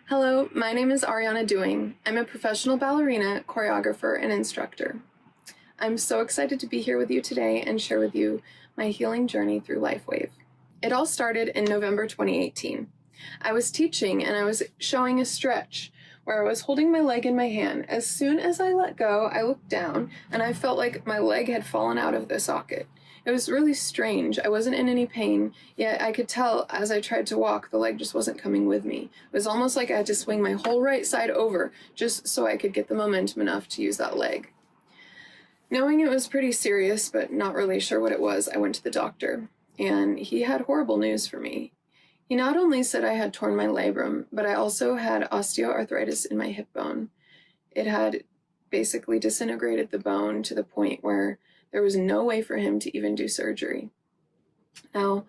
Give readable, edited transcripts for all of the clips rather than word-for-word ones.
Hello, my name is Ariana Dewing. I'm a professional ballerina, choreographer, and instructor. I'm so excited to be here with you today and share with you my healing journey through LifeWave. It all started in November 2018. I was teaching and I was showing a stretch where I was holding my leg in my hand. As soon as I let go, I looked down and I felt like my leg had fallen out of the socket. It was really strange. I wasn't in any pain, yet I could tell as I tried to walk, the leg just wasn't coming with me. It was almost like I had to swing my whole right side over just so I could get the momentum enough to use that leg. Knowing it was pretty serious, but not really sure what it was, I went to the doctor, and he had horrible news for me. He not only said I had torn my labrum, but I also had osteoarthritis in my hip bone. It had basically disintegrated the bone to the point where there was no way for him to even do surgery. Now,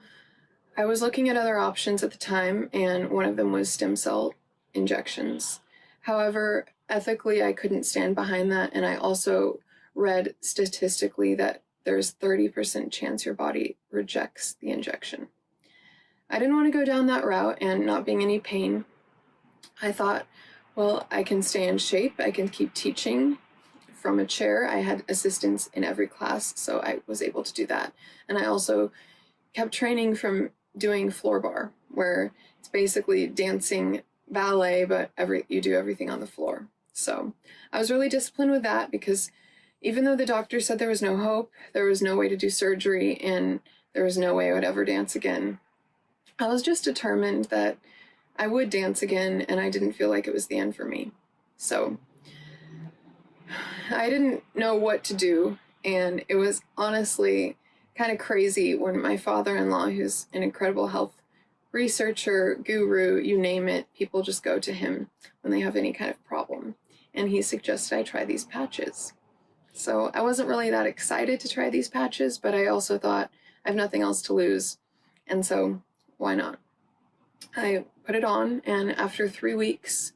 I was looking at other options at the time, and one of them was stem cell injections. However, ethically, I couldn't stand behind that, and I also read statistically that there's 30% chance your body rejects the injection. I didn't want to go down that route, and not being any pain, I thought, well, I can stay in shape, I can keep teaching from a chair. I had assistants in every class, so I was able to do that. And I also kept training from doing floor bar, where it's basically dancing ballet, but you do everything on the floor. So I was really disciplined with that because even though the doctor said there was no hope, there was no way to do surgery, and there was no way I would ever dance again, I was just determined that I would dance again, and I didn't feel like it was the end for me. So I didn't know what to do, and it was honestly kind of crazy when my father-in-law, who's an incredible health researcher, guru, you name it, people just go to him when they have any kind of problem. And he suggested I try these patches. So I wasn't really that excited to try these patches, but I also thought I have nothing else to lose, and so why not? I put it on, and after 3 weeks,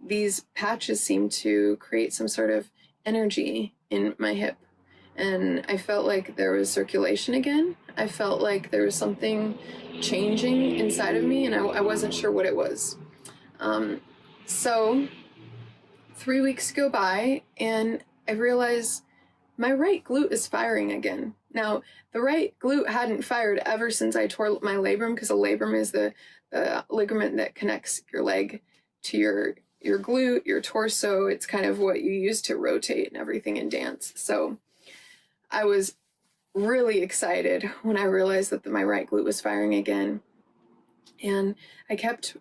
these patches seemed to create some sort of energy in my hip, and I felt like there was circulation again. I felt like there was something changing inside of me, and I wasn't sure what it was. So 3 weeks go by, and I realize my right glute is firing again. Now, the right glute hadn't fired ever since I tore my labrum, because a labrum is the ligament that connects your leg to your glute, your torso. It's kind of what you use to rotate and everything in dance. So I was really excited when I realized that my right glute was firing again. And I kept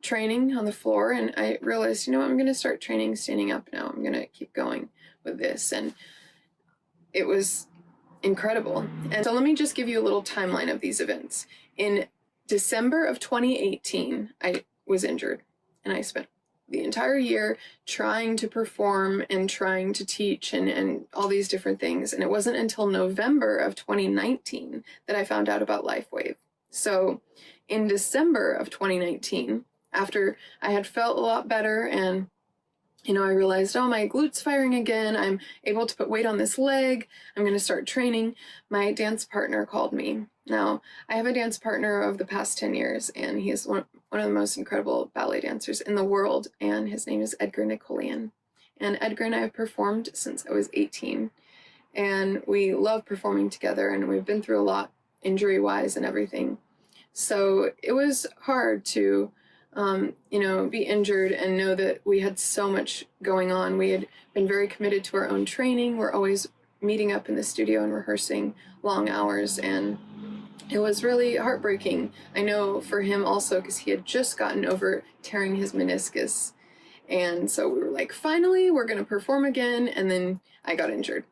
training on the floor, and I realized, I'm going to start training standing up now. I'm going to keep going with this. And it was incredible. And so let me just give you a little timeline of these events. In December of 2018, I was injured, and I spent the entire year trying to perform and trying to teach and all these different things. And it wasn't until November of 2019 that I found out about LifeWave. So in December of 2019, after I had felt a lot better and I realized, oh, my glute's firing again, I'm able to put weight on this leg, I'm going to start training, my dance partner called me. Now, I have a dance partner of the past 10 years, and he is one of the most incredible ballet dancers in the world, and his name is Edgar Nicolaian. And Edgar and I have performed since I was 18, and we love performing together, and we've been through a lot injury-wise and everything. So it was hard to be injured and know that we had so much going on. We had been very committed to our own training. We're always meeting up in the studio and rehearsing long hours, and it was really heartbreaking. I know for him also, because he had just gotten over tearing his meniscus. And so we were like, finally, we're going to perform again. And then I got injured.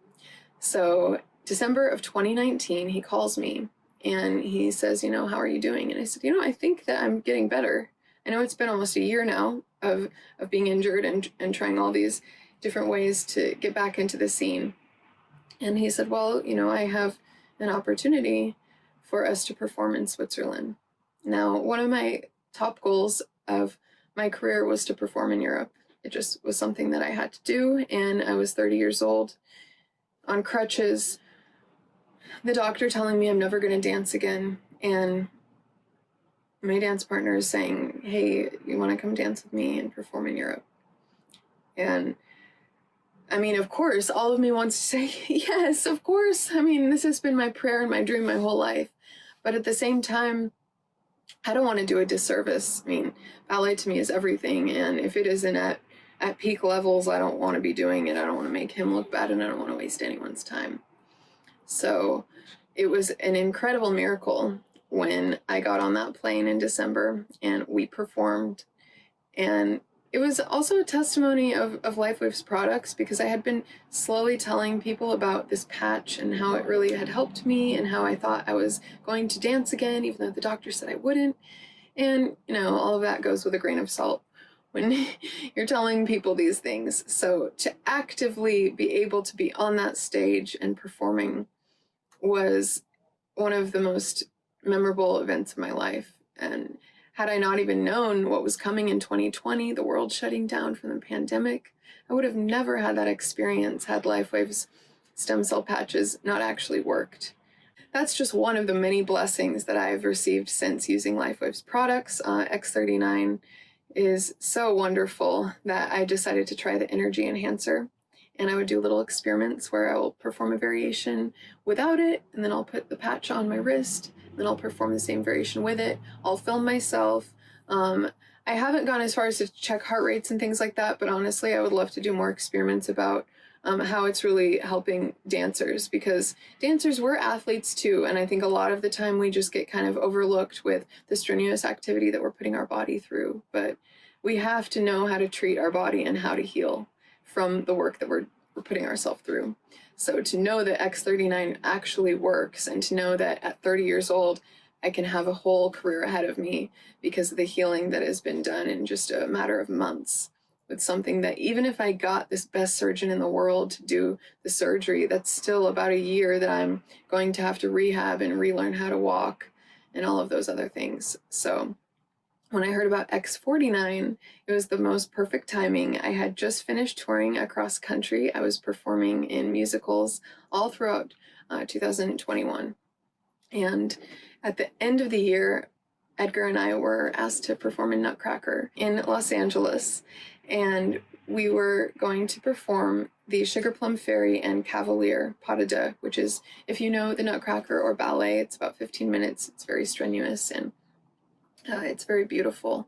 So December of 2019, he calls me and he says, how are you doing? And I said, I think that I'm getting better. I know it's been almost a year now of being injured and trying all these different ways to get back into the scene. And he said, well, I have an opportunity for us to perform in Switzerland. Now, one of my top goals of my career was to perform in Europe. It just was something that I had to do, and I was 30 years old, on crutches, the doctor telling me I'm never going to dance again, and my dance partner is saying, hey, you want to come dance with me and perform in Europe? And I mean, of course, all of me wants to say, yes, of course. I mean, this has been my prayer and my dream my whole life. But at the same time, I don't want to do a disservice. I mean, ballet to me is everything. And if it isn't at peak levels, I don't want to be doing it. I don't want to make him look bad, and I don't want to waste anyone's time. So it was an incredible miracle when I got on that plane in December and we performed. And it was also a testimony of LifeWave's products, because I had been slowly telling people about this patch and how it really had helped me and how I thought I was going to dance again, even though the doctor said I wouldn't. And, you know, all of that goes with a grain of salt when you're telling people these things. So to actively be able to be on that stage and performing was one of the most memorable events of my life. And had I not even known what was coming in 2020, the world shutting down from the pandemic, I would have never had that experience had LifeWave's stem cell patches not actually worked. That's just one of the many blessings that I've received since using LifeWave's products. X39 is so wonderful that I decided to try the energy enhancer. And I would do little experiments where I will perform a variation without it, and then I'll put the patch on my wrist, then I'll perform the same variation with it. I'll film myself. I haven't gone as far as to check heart rates and things like that, but honestly, I would love to do more experiments about how it's really helping dancers, because dancers, we're athletes too, and I think a lot of the time we just get kind of overlooked with the strenuous activity that we're putting our body through, but we have to know how to treat our body and how to heal from the work that we're putting ourselves through. So to know that X39 actually works, and to know that at 30 years old, I can have a whole career ahead of me because of the healing that has been done in just a matter of months, with something that even if I got this best surgeon in the world to do the surgery, that's still about a year that I'm going to have to rehab and relearn how to walk and all of those other things. So when I heard about X49, it was the most perfect timing. I had just finished touring across country. I was performing in musicals all throughout 2021. And at the end of the year, Edgar and I were asked to perform in Nutcracker in Los Angeles. And we were going to perform the Sugar Plum Fairy and Cavalier Pas de Deux, which is, if you know the Nutcracker or ballet, it's about 15 minutes. It's very strenuous, and it's very beautiful,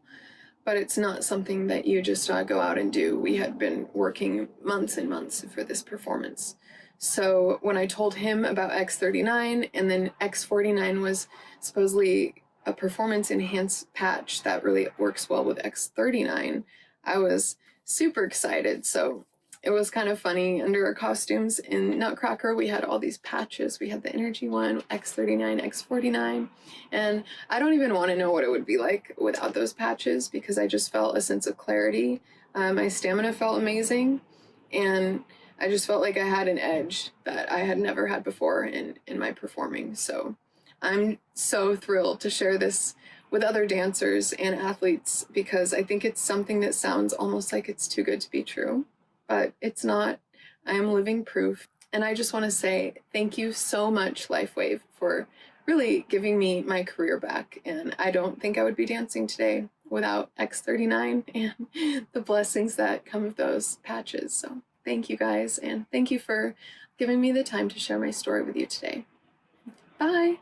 but it's not something that you just go out and do. We had been working months and months for this performance. So when I told him about X39, and then X49 was supposedly a performance enhanced patch that really works well with X39, I was super excited. So it was kind of funny. Under our costumes in Nutcracker, we had all these patches. We had the energy one, X39, X49, and I don't even want to know what it would be like without those patches, because I just felt a sense of clarity. My stamina felt amazing, and I just felt like I had an edge that I had never had before in my performing. So I'm so thrilled to share this with other dancers and athletes, because I think it's something that sounds almost like it's too good to be true. But it's not. I am living proof. And I just want to say thank you so much, LifeWave, for really giving me my career back. And I don't think I would be dancing today without X39 and the blessings that come of those patches. So thank you guys, and thank you for giving me the time to share my story with you today. Bye.